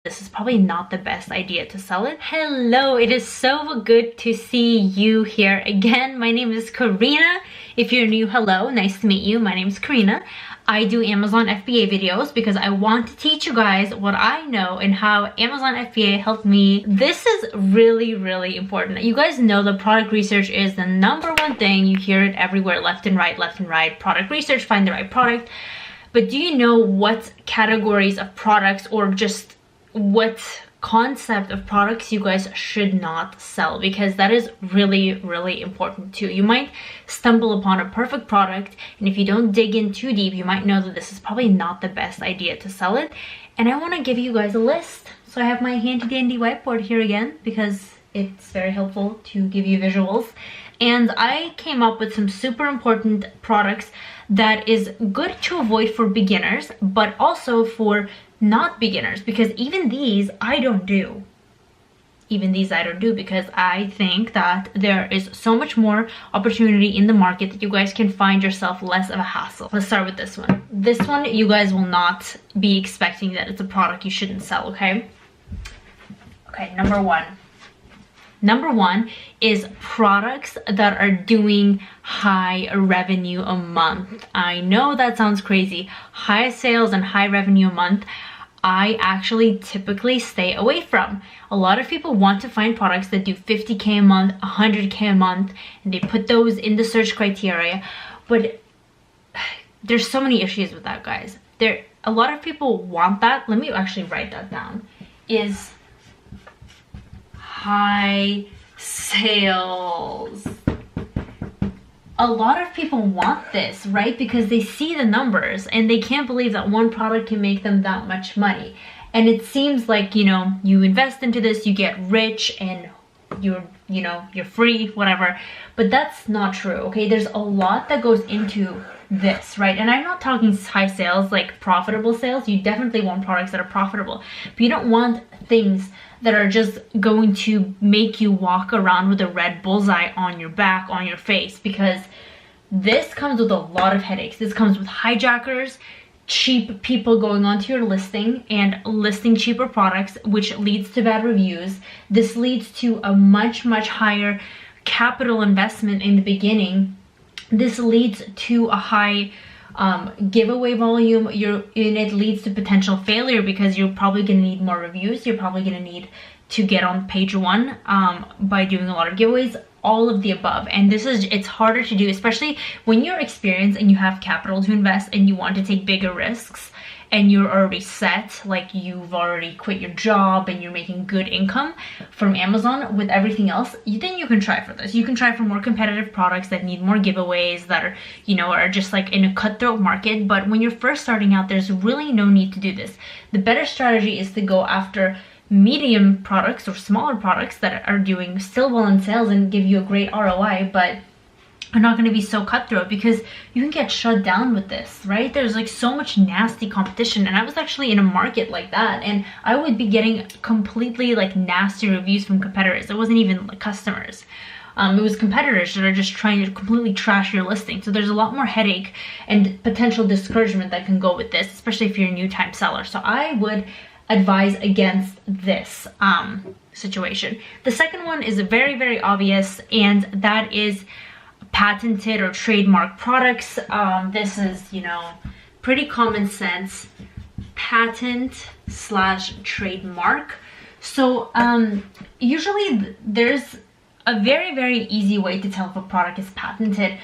this is probably not the best idea to sell it. Hello, it is so good to see you here again. My name is Karina. If you're new, hello, nice to meet you. My name is Karina. I do Amazon FBA videos because I want to teach you guys what I know and how Amazon FBA helped me. This is really, really important. You guys know that product research is the #1 thing. You hear it everywhere, left and right, product research, find the right product. But do you know what categories of products or just what concept of products you guys should not sell? Because that is really, really important too. You might stumble upon a perfect product, and if you don't dig in too deep, you might know that this is probably not the best idea to sell it. And I want to give you guys a list. So I have my handy dandy whiteboard here again because it's very helpful to give you visuals. And I came up with some super important products that is good to avoid for beginners, but also for not beginners, because even these I don't do. Even these I don't do because I think that there is so much more opportunity in the market that you guys can find yourself less of a hassle. Let's start with this one. This one, you guys will not be expecting that it's a product you shouldn't sell, okay? Okay, number one. Number one is products that are doing high revenue a month. I know that sounds crazy. High sales and high revenue a month, I actually typically stay away from. A lot of people want to find products that do 50K a month, 100K a month, and they put those in the search criteria. But there's so many issues with that, guys. A lot of people want that. Let me actually write that down. Is high sales. A lot of people want this, right? Because they see the numbers and they can't believe that one product can make them that much money. And it seems like, you know, you invest into this, you get rich and you're free, whatever. But that's not true, okay? There's a lot that goes into this, right? And I'm not talking high sales, like profitable sales. You definitely want products that are profitable, but you don't want things that are just going to make you walk around with a red bullseye on your back, on your face, because this comes with a lot of headaches. This comes with hijackers, cheap people going onto your listing and listing cheaper products, which leads to bad reviews. This leads to a much, much higher capital investment in the beginning. This leads to a high giveaway volume, and it leads to potential failure because you're probably going to need more reviews. You're probably going to need to get on page 1 by doing a lot of giveaways, all of the above. And it's harder to do, especially when you're experienced and you have capital to invest and you want to take bigger risks and you're already set, like you've already quit your job and you're making good income from Amazon with everything else, then you can try for this. You can try for more competitive products that need more giveaways, that are, you know, are just like in a cutthroat market. But when you're first starting out, there's really no need to do this. The better strategy is to go after medium products or smaller products that are doing still well in sales and give you a great ROI, but are not going to be so cutthroat, because you can get shut down with this, right? There's like so much nasty competition, and I was actually in a market like that, and I would be getting completely like nasty reviews from competitors. It wasn't even like customers. It was competitors that are just trying to completely trash your listing. So there's a lot more headache and potential discouragement that can go with this, especially if you're a new time seller. So I would advise against this situation. The second one is very, very obvious, and that is patented or trademark products. This is, you know, pretty common sense. Patent/trademark. So usually there's a very, very easy way to tell if a product is patented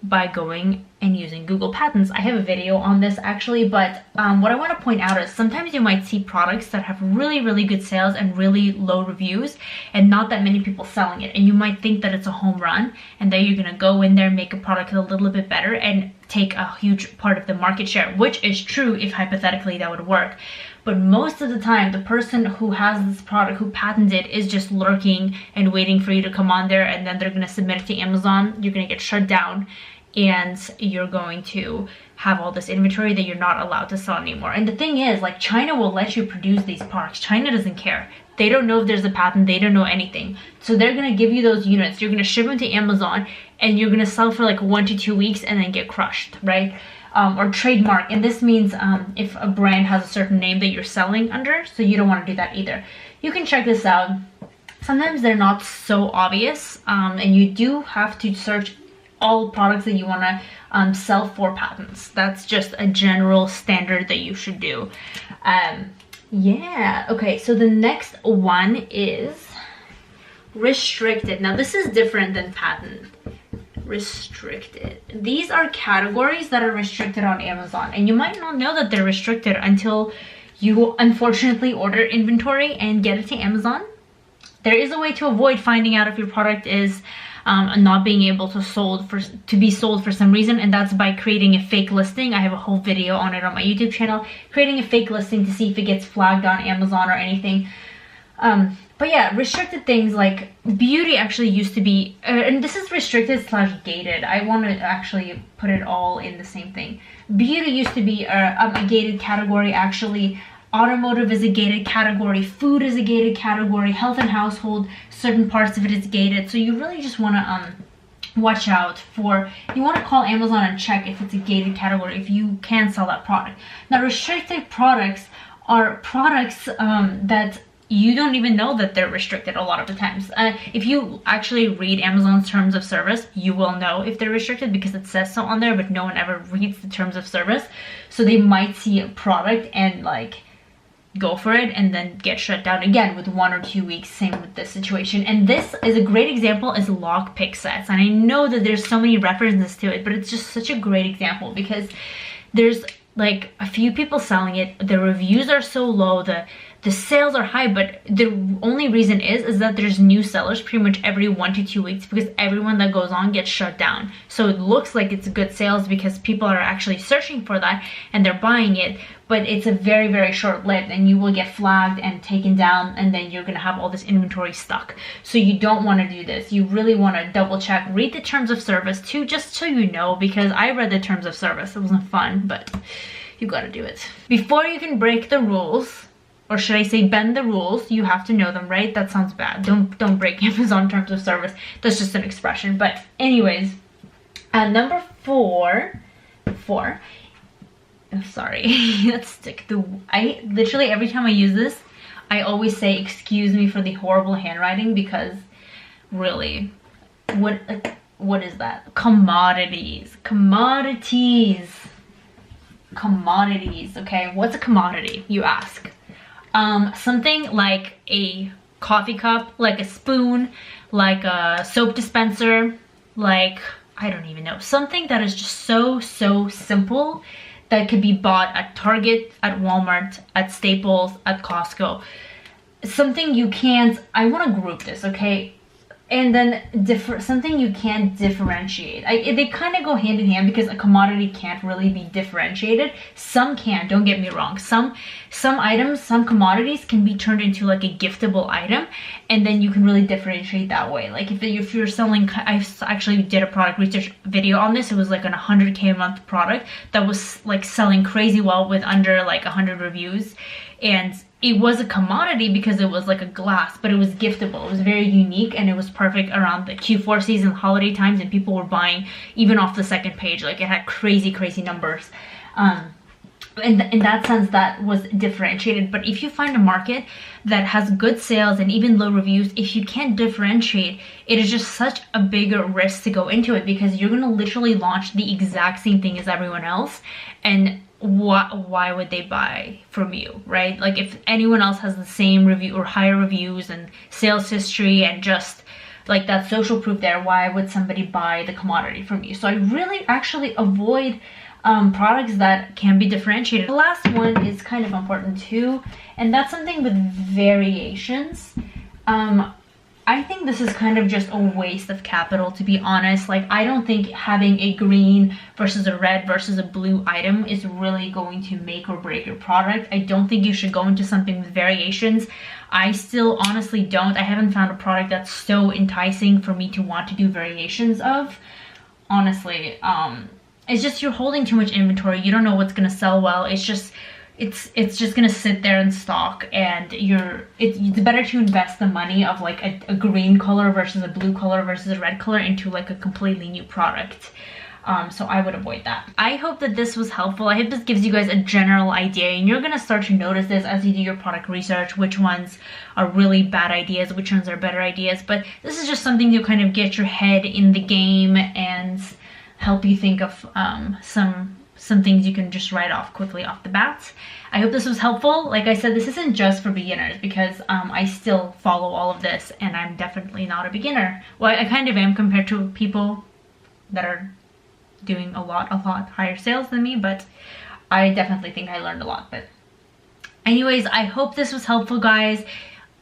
by going and using Google Patents. I have a video on this actually, but what I want to point out is sometimes you might see products that have really, really good sales and really low reviews and not that many people selling it, and you might think that it's a home run and that you're gonna go in there, make a product a little bit better and take a huge part of the market share, which is true if hypothetically that would work. But most of the time, the person who has this product, who patented it, is just lurking and waiting for you to come on there, and then they're gonna submit it to Amazon. You're gonna get shut down, and you're going to have all this inventory that you're not allowed to sell anymore. And the thing is, like, China will let you produce these products. China doesn't care. They don't know if there's a patent. They don't know anything. So they're gonna give you those units. You're gonna ship them to Amazon, and you're gonna sell for like 1 to 2 weeks and then get crushed, right? or trademark. And this means if a brand has a certain name that you're selling under, so you don't want to do that either. You can check this out. Sometimes they're not so obvious, and you do have to search all products that you want to sell for patents. That's just a general standard that you should do. Yeah, okay, so the next one is restricted. Now this is different than patent. Restricted. These are categories that are restricted on Amazon, and you might not know that they're restricted until you unfortunately order inventory and get it to Amazon. There is a way to avoid finding out if your product is not being able to be sold for some reason, and that's by creating a fake listing. I have a whole video on it on my YouTube channel, creating a fake listing to see if it gets flagged on Amazon or anything. But yeah, restricted things like beauty actually used to be, and this is restricted / gated. I want to actually put it all in the same thing. Beauty used to be a gated category actually. Automotive is a gated category, food is a gated category, health and household, certain parts of it is gated. So you really just want to watch out for, you want to call Amazon and check if it's a gated category, if you can sell that product. Now restricted products are products that you don't even know that they're restricted a lot of the times. If you actually read Amazon's terms of service, you will know if they're restricted because it says so on there, but no one ever reads the terms of service. So they might see a product and like go for it and then get shut down again with 1 or 2 weeks. Same with this situation. And this is a great example is lockpick sets. And I know that there's so many references to it, but it's just such a great example because there's like a few people selling it. The reviews are so low, the sales are high, but the only reason is that there's new sellers pretty much every 1 to 2 weeks because everyone that goes on gets shut down. So it looks like it's good sales because people are actually searching for that and they're buying it, but it's a very, very short-lived and you will get flagged and taken down and then you're gonna have all this inventory stuck. So you don't wanna do this. You really wanna double check, read the terms of service too, just so you know, because I read the terms of service. It wasn't fun, but you gotta do it. Before you can break the rules, or should I say bend the rules, you have to know them, right? That sounds bad. Don't break Amazon terms of service. That's just an expression. But anyways, number four, I'm sorry, let's stick the, I literally every time I use this, I always say excuse me for the horrible handwriting because really, what is that? Commodities, okay? What's a commodity, you ask? Something like a coffee cup, like a spoon, like a soap dispenser, like, I don't even know, something that is just so simple that could be bought at Target, at Walmart, at Staples, at Costco. Something you can't, I want to group this, okay? And then something you can't differentiate. They kind of go hand in hand because a commodity can't really be differentiated. Some can, don't get me wrong. Some items, some commodities can be turned into like a giftable item, and then you can really differentiate that way. Like if you're selling, I actually did a product research video on this. It was like an 100K a month product that was like selling crazy well with under like 100 reviews, and it was a commodity because it was like a glass, but it was giftable. It was very unique and it was perfect around the Q4 season, holiday times, and people were buying even off the second page. Like it had crazy numbers. In that sense, that was differentiated. But if you find a market that has good sales and even low reviews, if you can't differentiate, it is just such a bigger risk to go into it because you're gonna literally launch the exact same thing as everyone else, and why would they buy from you, right? Like if anyone else has the same review or higher reviews and sales history and just like that social proof there, why would somebody buy the commodity from you? So I really actually avoid products that can be differentiated. The last one is kind of important too, and that's something with variations. I think this is kind of just a waste of capital, to be honest. Like, I don't think having a green versus a red versus a blue item is really going to make or break your product. I don't think you should go into something with variations. I still honestly don't. I haven't found a product that's so enticing for me to want to do variations of. Honestly, it's just you're holding too much inventory. You don't know what's gonna sell well. It's just gonna sit there in stock, and it's better to invest the money of like a green color versus a blue color versus a red color into like a completely new product. So I would avoid that. I hope that this was helpful. I hope this gives you guys a general idea, and you're gonna start to notice this as you do your product research, which ones are really bad ideas, which ones are better ideas. But this is just something to kind of get your head in the game and help you think of some things you can just write off quickly off the bat. I hope this was helpful. Like I said, this isn't just for beginners, because I still follow all of this, and I'm definitely not a beginner. Well, I kind of am compared to people that are doing a lot higher sales than me, but I definitely think I learned a lot. But anyways, I hope this was helpful, guys.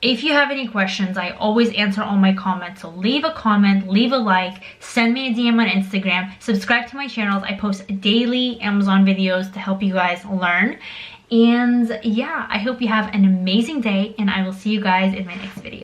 If you have any questions, I always answer all my comments, so leave a comment, leave a like, send me a DM on Instagram, subscribe to my channels. I post daily Amazon videos to help you guys learn. And yeah, I hope you have an amazing day, and I will see you guys in my next video.